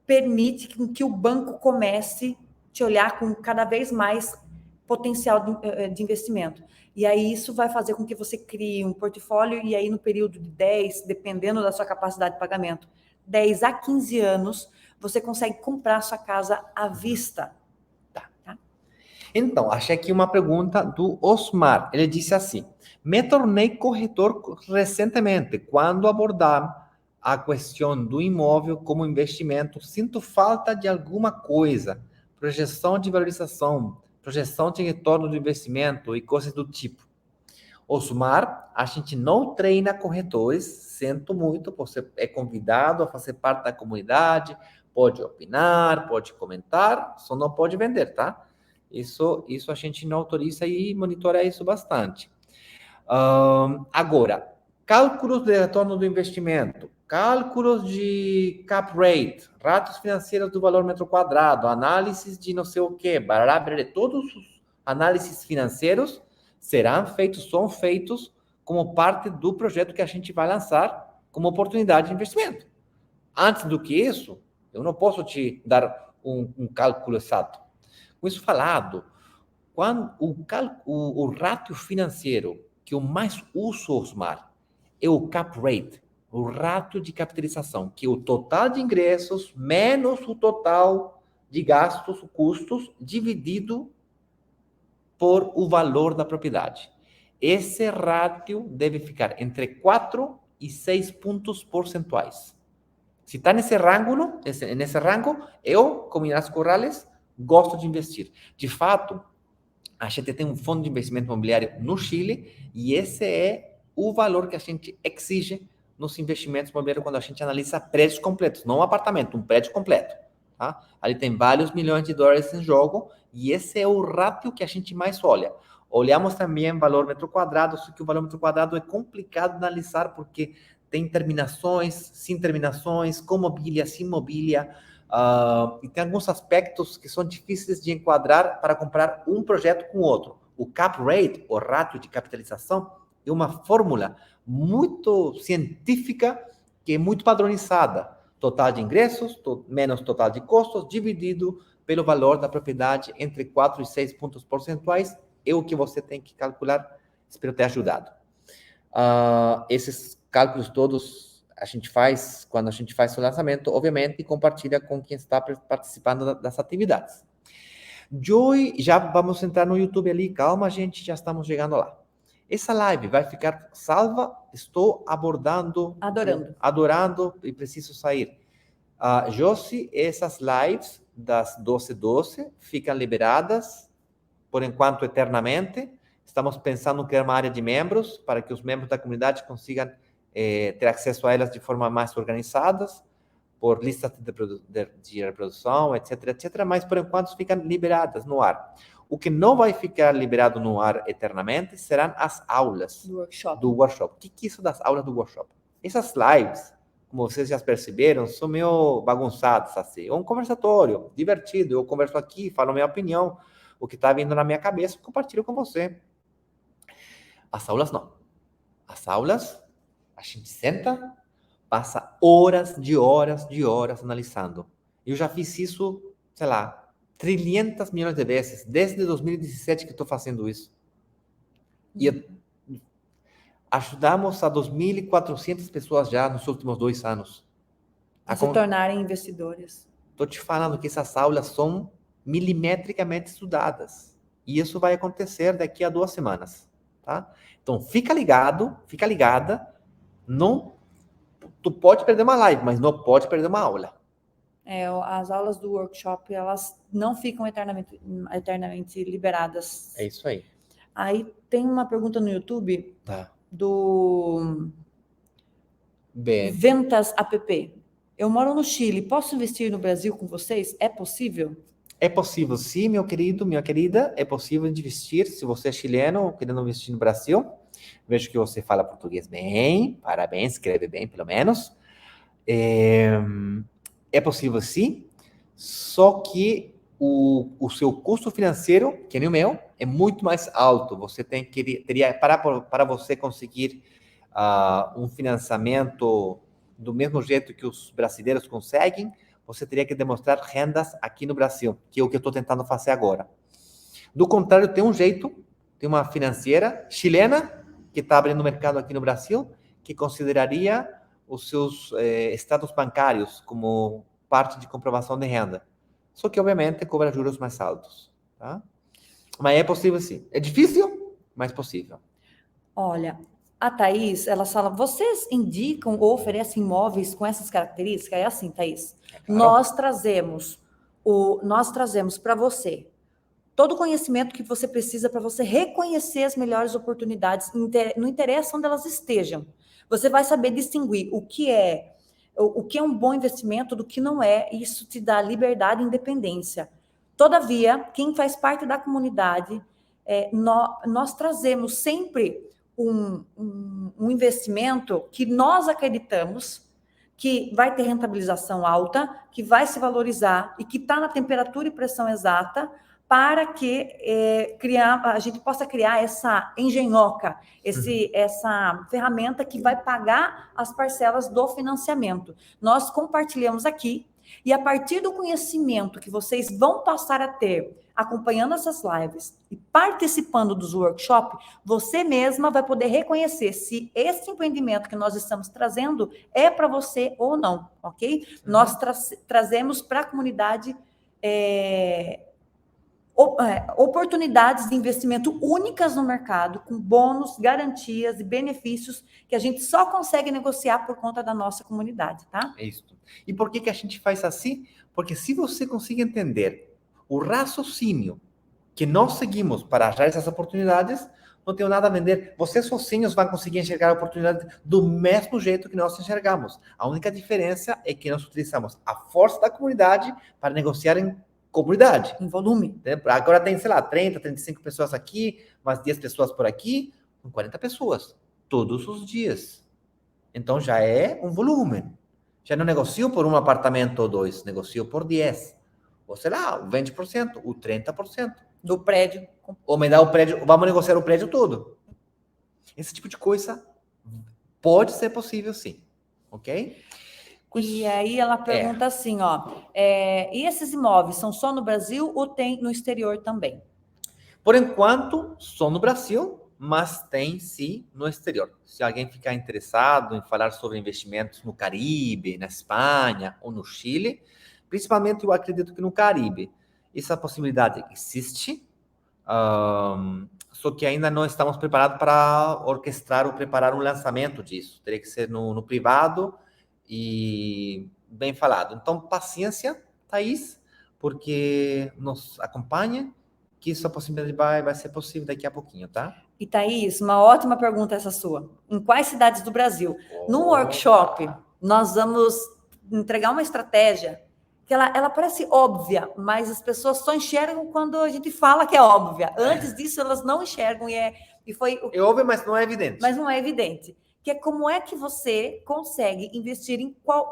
Speaker 2: permite que o banco comece a te olhar com cada vez mais potencial de investimento. E aí isso vai fazer com que você crie um portfólio e aí no período de 10, dependendo da sua capacidade de pagamento, 10 a 15 anos, você consegue comprar sua casa à vista. Tá?
Speaker 1: Então, achei aqui uma pergunta do Osmar. Ele disse assim: me tornei corretor recentemente. Quando abordar a questão do imóvel como investimento, sinto falta de alguma coisa, projeção de valorização, projeção de retorno do investimento e coisas do tipo. Osmar, a gente não treina corretores, sinto muito, você é convidado a fazer parte da comunidade, pode opinar, pode comentar, só não pode vender, tá? Isso a gente não autoriza e monitora isso bastante. Agora, cálculos de retorno do investimento, cálculos de cap rate, ratos financeiros do valor metro quadrado, análises de não sei o quê, todos os análises financeiros são feitos como parte do projeto que a gente vai lançar como oportunidade de investimento. Antes do que isso, eu não posso te dar um cálculo exato. Com isso falado, quando o ratio financeiro que eu mais uso, Osmar, é o cap rate, o ratio de capitalização, que é o total de ingressos menos o total de gastos, custos, dividido por o valor da propriedade. Esse ratio deve ficar entre 4 e 6 pontos percentuais. Se está nesse rango, eu, como Inácio Corrales, gosto de investir. De fato, a gente tem um fundo de investimento imobiliário no Chile e esse é o valor que a gente exige nos investimentos imobiliários quando a gente analisa prédios completos, não um apartamento, um prédio completo. Tá? Ali tem vários milhões de dólares em jogo e esse é o ratio que a gente mais olha. Olhamos também valor metro quadrado, só que o valor metro quadrado é complicado de analisar porque tem terminações, sem terminações, com mobília, sem mobília, e tem alguns aspectos que são difíceis de enquadrar para comparar um projeto com outro. O cap rate, o ratio de capitalização, é uma fórmula muito científica que é muito padronizada. Total de ingressos menos total de custos dividido pelo valor da propriedade entre 4 e 6 pontos percentuais é o que você tem que calcular. Espero ter ajudado. Esses cálculos todos a gente faz quando a gente faz o lançamento, obviamente, e compartilha com quem está participando das atividades. Joy, já vamos entrar no YouTube ali, calma, gente, já estamos chegando lá. Essa live vai ficar salva, estou adorando e preciso sair. Josi, essas lives das 12h12 ficam liberadas, por enquanto, eternamente. Estamos pensando em criar uma área de membros, para que os membros da comunidade consigam ter acesso a elas de forma mais organizadas, por listas de reprodução, etc, etc, mas por enquanto ficam liberadas no ar. O que não vai ficar liberado no ar eternamente serão as aulas do workshop. O que é isso das aulas do workshop? Essas lives, como vocês já perceberam, sou meio bagunçado, assim. É um conversatório divertido. Eu converso aqui, falo minha opinião, o que está vindo na minha cabeça, compartilho com você. As aulas não. As aulas, a gente senta, passa horas de horas de horas analisando. Eu já fiz isso, sei lá, trilhentas milhões de vezes, desde 2017 que estou fazendo isso. E ajudamos a 2.400 pessoas já nos últimos 2 anos.
Speaker 2: A se tornarem investidores.
Speaker 1: Estou te falando que essas aulas são milimetricamente estudadas. E isso vai acontecer daqui a 2 semanas, tá? Então, fica ligado, fica ligada. Não, tu pode perder uma live, mas não pode perder uma aula.
Speaker 2: As aulas do workshop, elas não ficam eternamente liberadas.
Speaker 1: É isso aí.
Speaker 2: Aí tem uma pergunta no YouTube do Ventas App. Eu moro no Chile, posso investir no Brasil com vocês? É possível?
Speaker 1: É possível, sim, meu querido, minha querida. É possível investir, se você é chileno, querendo investir no Brasil. Vejo que você fala português bem, parabéns, escreve bem, pelo menos. É possível, sim, só que o seu custo financeiro, que nem o meu, é muito mais alto. Você teria para você conseguir um financiamento do mesmo jeito que os brasileiros conseguem, você teria que demonstrar rendas aqui no Brasil, que é o que eu estou tentando fazer agora. Do contrário, tem um jeito, tem uma financeira chilena que está abrindo mercado aqui no Brasil, que consideraria os seus estados bancários como parte de comprovação de renda. Só que, obviamente, cobra juros mais altos. Tá? Mas é possível, sim. É difícil, mas possível.
Speaker 2: Olha, a Thaís, ela fala, vocês indicam ou oferecem imóveis com essas características? É assim, Thaís. Claro. Nós trazemos para você todo o conhecimento que você precisa para você reconhecer as melhores oportunidades, não interessa onde elas estejam. Você vai saber distinguir o que é um bom investimento do que não é, e isso te dá liberdade e independência. Todavia, quem faz parte da comunidade, nós trazemos sempre um investimento que nós acreditamos que vai ter rentabilização alta, que vai se valorizar e que está na temperatura e pressão exata, para que a gente possa criar essa engenhoca, essa ferramenta que vai pagar as parcelas do financiamento. Nós compartilhamos aqui, e a partir do conhecimento que vocês vão passar a ter, acompanhando essas lives e participando dos workshops, você mesma vai poder reconhecer se esse empreendimento que nós estamos trazendo é para você ou não, ok? Nós trazemos para a comunidade oportunidades de investimento únicas no mercado, com bônus, garantias e benefícios que a gente só consegue negociar por conta da nossa comunidade, tá?
Speaker 1: É isso. E por que a gente faz assim? Porque se você conseguir entender o raciocínio que nós seguimos para achar essas oportunidades, não tem nada a vender. Vocês sozinhos vão conseguir enxergar a oportunidade do mesmo jeito que nós enxergamos. A única diferença é que nós utilizamos a força da comunidade para negociar em comunidade.
Speaker 2: Em volume.
Speaker 1: Agora tem, sei lá, 30, 35 pessoas aqui, umas 10 pessoas por aqui, com 40 pessoas, todos os dias. Então já é um volume. Já não negocio por um apartamento ou 2, negocio por 10. Ou sei lá, o 20%, o 30%.
Speaker 2: Do prédio.
Speaker 1: Ou me dá o prédio, vamos negociar o prédio todo. Esse tipo de coisa pode ser possível, sim. Ok?
Speaker 2: E aí ela pergunta assim, e esses imóveis são só no Brasil ou tem no exterior também?
Speaker 1: Por enquanto, só no Brasil, mas tem sim no exterior. Se alguém ficar interessado em falar sobre investimentos no Caribe, na Espanha ou no Chile, principalmente eu acredito que no Caribe, essa possibilidade existe, só que ainda não estamos preparados para orquestrar ou preparar um lançamento disso. Teria que ser no privado e bem falado. Então, paciência, Thaís, porque nos acompanha, que essa possibilidade vai ser possível daqui a pouquinho, tá?
Speaker 2: E Thaís, uma ótima pergunta essa sua. Em quais cidades do Brasil? No workshop, nós vamos entregar uma estratégia que ela parece óbvia, mas as pessoas só enxergam quando a gente fala que é óbvia. Antes disso, elas não enxergam
Speaker 1: É óbvio, mas não é evidente.
Speaker 2: Mas não é evidente. que é como é que você consegue investir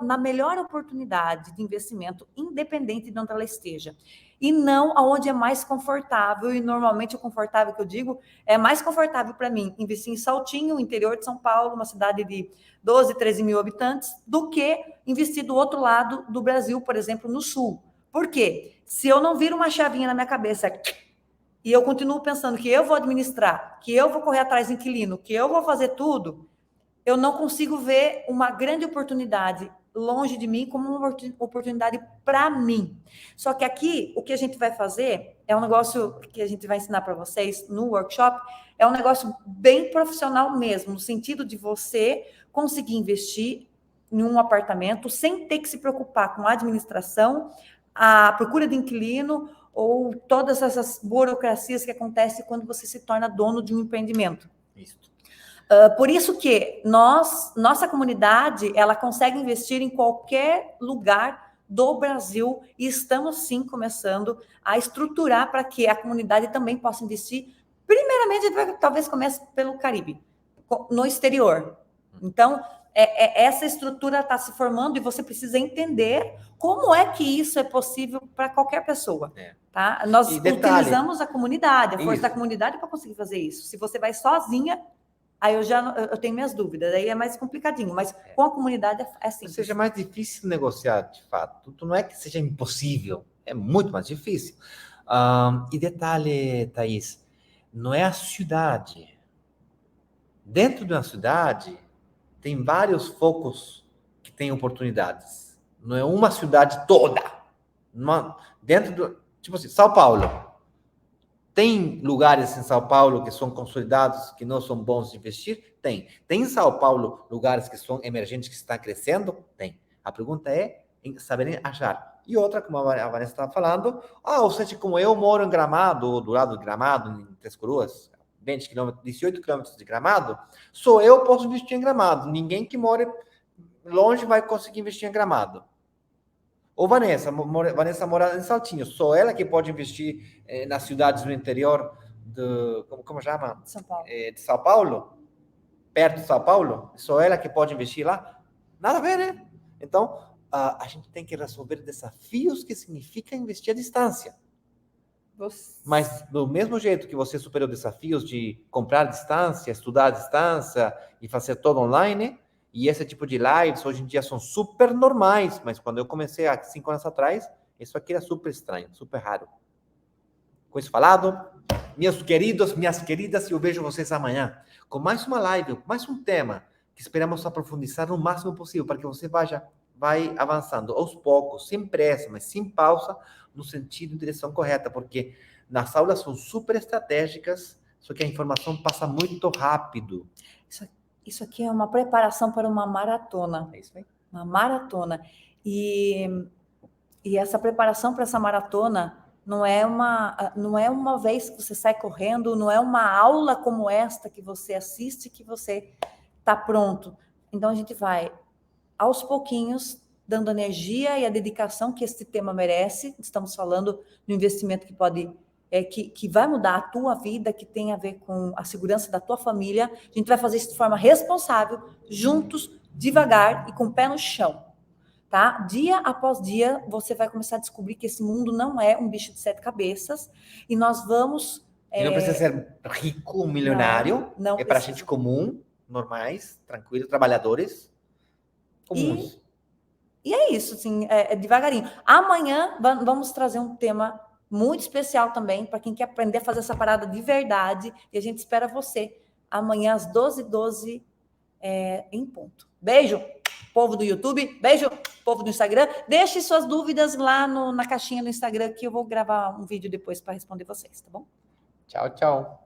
Speaker 2: na melhor oportunidade de investimento, independente de onde ela esteja. E não aonde é mais confortável, e normalmente o confortável que eu digo, é mais confortável para mim investir em Saltinho, interior de São Paulo, uma cidade de 12, 13 mil habitantes, do que investir do outro lado do Brasil, por exemplo, no sul. Por quê? Se eu não viro uma chavinha na minha cabeça e eu continuo pensando que eu vou administrar, que eu vou correr atrás do inquilino, que eu vou fazer tudo, eu não consigo ver uma grande oportunidade longe de mim como uma oportunidade para mim. Só que aqui, o que a gente vai fazer é um negócio que a gente vai ensinar para vocês no workshop, é um negócio bem profissional mesmo, no sentido de você conseguir investir em um apartamento sem ter que se preocupar com a administração, a procura de inquilino ou todas essas burocracias que acontecem quando você se torna dono de um empreendimento.
Speaker 1: Isso.
Speaker 2: Por isso que nossa comunidade, ela consegue investir em qualquer lugar do Brasil e estamos sim começando a estruturar para que a comunidade também possa investir. Primeiramente, a gente talvez comece pelo Caribe, no exterior. Então, essa estrutura está se formando e você precisa entender como é que isso é possível para qualquer pessoa. Tá? Nós utilizamos a comunidade, a força da comunidade para conseguir fazer isso. Se você vai sozinha, aí eu tenho minhas dúvidas, aí é mais complicadinho, mas com a comunidade é simples.
Speaker 1: Seja mais difícil negociar, de fato. Não é que seja impossível, é muito mais difícil. E detalhe, Thaís, não é a cidade. Dentro de uma cidade, tem vários focos que têm oportunidades. Não é uma cidade toda. Tipo assim, São Paulo. Tem lugares em São Paulo que são consolidados, que não são bons de investir? Tem. Tem em São Paulo lugares que são emergentes, que estão crescendo? Tem. A pergunta é saber achar. E outra, como a Vanessa estava falando, você como eu moro em Gramado, do lado de Gramado, em Três Coroas, 20 quilômetros, 18 quilômetros de Gramado, só eu posso investir em Gramado. Ninguém que mora longe vai conseguir investir em Gramado. Ou Vanessa mora em Saltinho, só ela que pode investir nas cidades do interior como chama?
Speaker 2: São Paulo.
Speaker 1: De São Paulo, perto de São Paulo, só ela que pode investir lá? Nada a ver, né? Então, a gente tem que resolver desafios que significa investir à distância. Mas do mesmo jeito que você superou desafios de comprar à distância, estudar à distância e fazer tudo online, e esse tipo de lives hoje em dia são super normais, mas quando eu comecei há 5 anos atrás, isso aqui era super estranho, super raro. Com isso falado, meus queridos, minhas queridas, eu vejo vocês amanhã com mais uma live, mais um tema que esperamos aprofundar no máximo possível para que você vai avançando aos poucos, sem pressa, mas sem pausa, no sentido e direção correta, porque nas aulas são super estratégicas, só que a informação passa muito rápido.
Speaker 2: Isso aqui é uma preparação para uma maratona.
Speaker 1: É isso aí.
Speaker 2: Uma maratona. E essa preparação para essa maratona não é uma vez que você sai correndo, não é uma aula como esta que você assiste, que você está pronto. Então, a gente vai, aos pouquinhos, dando energia e a dedicação que este tema merece. Estamos falando do investimento que pode... que vai mudar a tua vida, que tem a ver com a segurança da tua família. A gente vai fazer isso de forma responsável, juntos, devagar e com o pé no chão, tá? Dia após dia, você vai começar a descobrir que esse mundo não é um bicho de 7 cabeças e nós vamos...
Speaker 1: E não precisa ser rico, milionário,
Speaker 2: não
Speaker 1: é para gente comum, normais, tranquilos, trabalhadores comuns.
Speaker 2: E é isso, assim, devagarinho. Amanhã vamos trazer um tema muito especial também, para quem quer aprender a fazer essa parada de verdade. E a gente espera você amanhã às 12h12 em ponto. Beijo, povo do YouTube. Beijo, povo do Instagram. Deixe suas dúvidas lá na caixinha do Instagram, que eu vou gravar um vídeo depois para responder vocês, tá bom?
Speaker 1: Tchau, tchau.